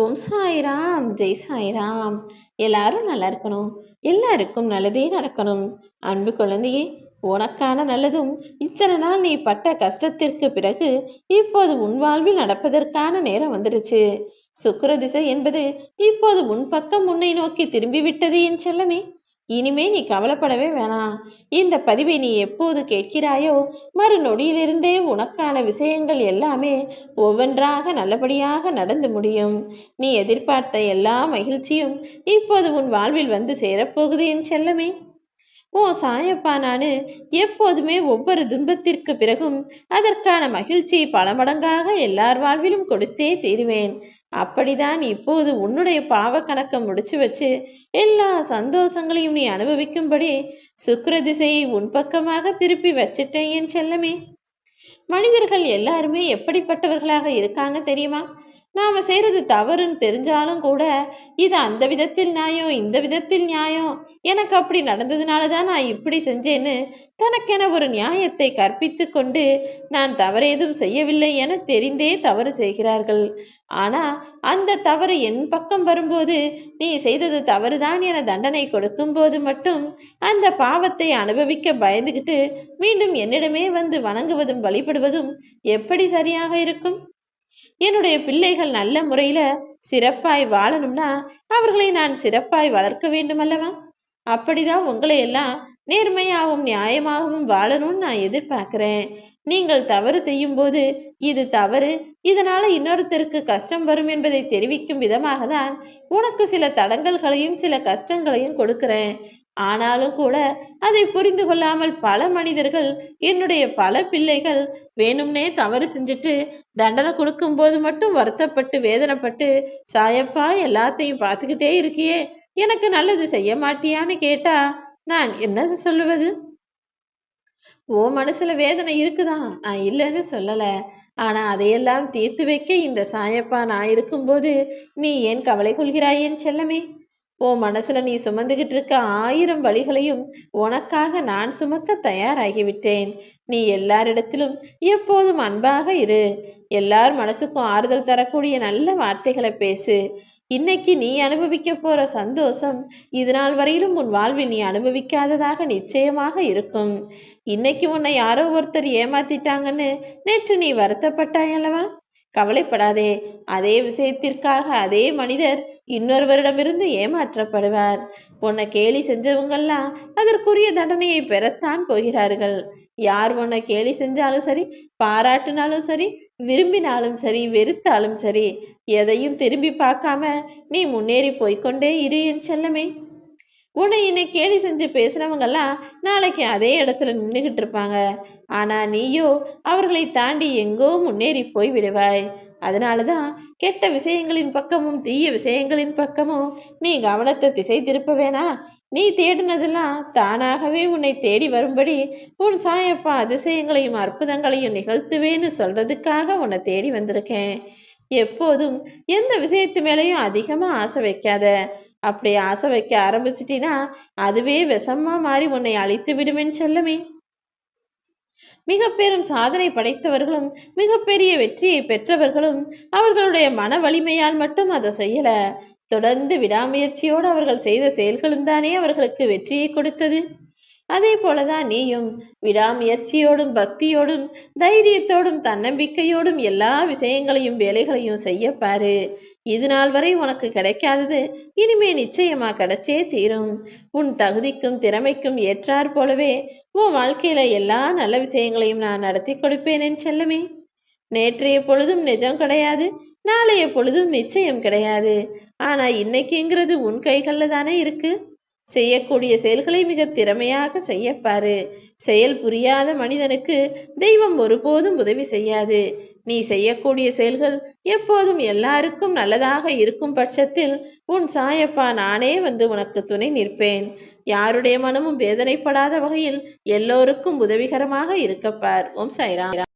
ஓம் சாய்ராம், ஜெய் சாய்ராம். எல்லாரும் நல்லா இருக்கணும், எல்லாருக்கும் நல்லதே நடக்கணும். அன்பு குழந்தையே, உனக்கான நல்லதும் இத்தனை நாள் நீ பட்ட கஷ்டத்திற்கு பிறகு இப்போது உன் வாழ்வில் நடப்பதற்கான நேரம் வந்துடுச்சு. சுக்கிர திசை என்பது இப்போது உன் பக்கம் உன்னை நோக்கி திரும்பி விட்டது என் செல்லமே. இனிமே நீ கவலைப்படவே வேணாம். இந்த பதிவை நீ எப்போது கேட்கிறாயோ மறு நொடியிலிருந்தே உனக்கான விஷயங்கள் எல்லாமே ஒவ்வொன்றாக நல்லபடியாக நடந்து முடியும். நீ எதிர்பார்த்த எல்லா மகிழ்ச்சியும் இப்போது உன் வாழ்வில் வந்து சேரப்போகுது என் செல்லமே. ஓ சாயப்பா, நானு எப்போதுமே ஒவ்வொரு துன்பத்திற்கு பிறகும் அதற்கான மகிழ்ச்சி பல மடங்காக எல்லார் வாழ்விலும் கொடுத்தே தீருவேன். அப்படிதான் இப்போது உன்னுடைய பாவ கணக்கை முடிச்சு வச்சு எல்லா சந்தோஷங்களையும் நீ அனுபவிக்கும்படி சுக்கிர திசையை உன் பக்கமாக திருப்பி வச்சிட்டேன் என் செல்லமே. மனிதர்கள் எல்லாருமே எப்படிப்பட்டவர்களாக இருக்காங்க தெரியுமா? நாம செய்யறது தவறுன்னு தெரிஞ்சாலும் கூட இது அந்த விதத்தில் நியாயம், இந்த விதத்தில் நியாயம், எனக்கு அப்படி நடந்ததுனாலதான் நான் இப்படி செஞ்சேன்னு தனக்கென ஒரு நியாயத்தை கற்பித்து கொண்டு நான் தவறேதும் செய்யவில்லை என தெரிந்தே தவறு செய்கிறார்கள். ஆனா அந்த தவறு என் பக்கம் வரும்போது, நீ செய்தது தவறுதான் என தண்டனை கொடுக்கும் போது மட்டும் அந்த பாவத்தை அனுபவிக்க பயந்துகிட்டு மீண்டும் என்னிடமே வந்து வணங்குவதும் வழிபடுவதும் எப்படி சரியாக இருக்கும்? என்னுடைய பிள்ளைகள் நல்ல முறையில சிறப்பாய் வாழணும்னா அவர்களை நான் சிறப்பாய் வளர்க்க வேண்டும் அல்லவா? அப்படிதான் உங்களை எல்லாம் நேர்மையாகவும் நியாயமாகவும் வாழணும்னு நான் எதிர்பார்க்கிறேன். நீங்கள் தவறு செய்யும் போது இது தவறு, இதனால இன்னொருத்தருக்கு கஷ்டம் வரும் என்பதை தெரிவிக்கும் விதமாக தான் உனக்கு சில தடங்கல்களையும் சில கஷ்டங்களையும் கொடுக்கிறேன். ஆனாலும் கூட அதை புரிந்து கொள்ளாமல் பல மனிதர்கள், என்னுடைய பல பிள்ளைகள் வேணும்னே தவறு செஞ்சுட்டு தண்டனை கொடுக்கும் போது மட்டும் வருத்தப்பட்டு வேதனைப்பட்டு, சாயப்பா எல்லாத்தையும் பார்த்துக்கிட்டே இருக்கியே, எனக்கு நல்லது செய்ய மாட்டியான்னு கேட்டா நான் என்னது சொல்லுவது? ஓ மனசுல வேதனை இருக்குதான், நான் இல்லைன்னு சொல்லல. ஆனா அதையெல்லாம் தீர்த்து வைக்க இந்த சாயப்பா நான் இருக்கும்போது நீ ஏன் கவலை கொள்கிறாய் என் செல்லமே? உன் மனசுல நீ சுமந்துகிட்டு இருக்க 1000 வழிகளையும் உனக்காக நான் சுமக்க தயாராகிவிட்டேன். நீ எல்லாரிடத்திலும் எப்போதும் அன்பாக இரு. எல்லார் மனசுக்கும் ஆறுதல் தரக்கூடிய நல்ல வார்த்தைகளை பேசு. இன்னைக்கு நீ அனுபவிக்க போற சந்தோஷம் இது நாள் வரையிலும் உன் வாழ்வில் நீ அனுபவிக்காததாக நிச்சயமாக இருக்கும். இன்னைக்கு உன்னை யாரோ ஒருத்தர் ஏமாத்திட்டாங்கன்னு நேற்று நீ வருத்தப்பட்டாயல்லவா? கவலைப்படாதே. அதே விஷயத்திற்காக அதே மனிதர் இன்னொருவரிடமிருந்து ஏமாற்றப்படுவார். உன்னை கேலி செஞ்சவங்கெல்லாம் அதற்குரிய தண்டனையை பெறத்தான் போகிறார்கள். யார் உன்னை கேலி செஞ்சாலும் சரி, பாராட்டினாலும் சரி, விரும்பினாலும் சரி, வெறுத்தாலும் சரி, எதையும் திரும்பி பார்க்காம நீ முன்னேறி போய்கொண்டே இரு என் செல்லமே. உன்னை இன்னை கேலி செஞ்சு பேசுனவங்கெல்லாம் நாளைக்கு அதே இடத்துல நின்றுகிட்டு இருப்பாங்க. ஆனா நீயோ அவர்களை தாண்டி எங்கோ முன்னேறி போய் விடுவாய். அதனாலதான் கெட்ட விஷயங்களின் பக்கமும் தீய விஷயங்களின் பக்கமும் நீ கவனத்தை திசை திருப்ப வேணா. நீ தேடினதெல்லாம் தானாகவே உன்னை தேடி வரும்படி உன் சாயப்பா அதிசயங்களையும் அற்புதங்களையும் நிகழ்த்துவேன்னு சொல்றதுக்காக உன்னை தேடி வந்திருக்கேன். எப்போதும் எந்த விஷயத்து மேலேயும் அதிகமா ஆசை வைக்காத. அப்படி ஆசை வைக்க ஆரம்பிச்சிட்டினா அதுவே விஷமா மாறி உன்னை அழித்து விடுமென் செல்லமே. மிக பெரும் சாதனை படைத்தவர்களும் மிகப்பெரிய வெற்றியை பெற்றவர்களும் அவர்களுடைய மன வலிமையால் மட்டும் அதை செய்யல, தொடர்ந்து விடாமுயற்சியோடு அவர்கள் செய்த செயல்களும் தானே அவர்களுக்கு வெற்றியை கொடுத்தது. அதே போலதான் நீயும் விடாமுயற்சியோடும் பக்தியோடும் தைரியத்தோடும் தன்னம்பிக்கையோடும் எல்லா விஷயங்களையும் வேலைகளையும் செய்ய பாரு. இது நாள் வரை உனக்கு கிடைக்காதது இனிமே நிச்சயமா கிடைச்சே தீரும். உன் தகுதிக்கும் திறமைக்கும் ஏற்றாற் போலவே உன் வாழ்க்கையில எல்லா நல்ல விஷயங்களையும் நான் நடத்தி கொடுப்பேன் என் செல்லமே. நேற்றைய பொழுதும் நிஜம் கிடையாது, நாளைய பொழுதும் நிச்சயம் கிடையாது. ஆனா இன்னைக்குங்கிறது உன் கைகள்ல தானே இருக்கு. செய்யக்கூடிய செயல்களை மிக திறமையாக செய்யப்பாரு. செயல் புரியாத மனிதனுக்கு தெய்வம் ஒருபோதும் உதவி செய்யாது. நீ செய்யக்கூடிய செயல்கள் எப்போதும் எல்லாருக்கும் நல்லதாக இருக்கும் பட்சத்தில் உன் சாயப்பா நானே வந்து உனக்கு துணை நிற்பேன். யாருடைய மனமும் வேதனைப்படாத வகையில் எல்லோருக்கும் உதவிகரமாக இருக்கப்பார். ஓம் சாய்ராம்.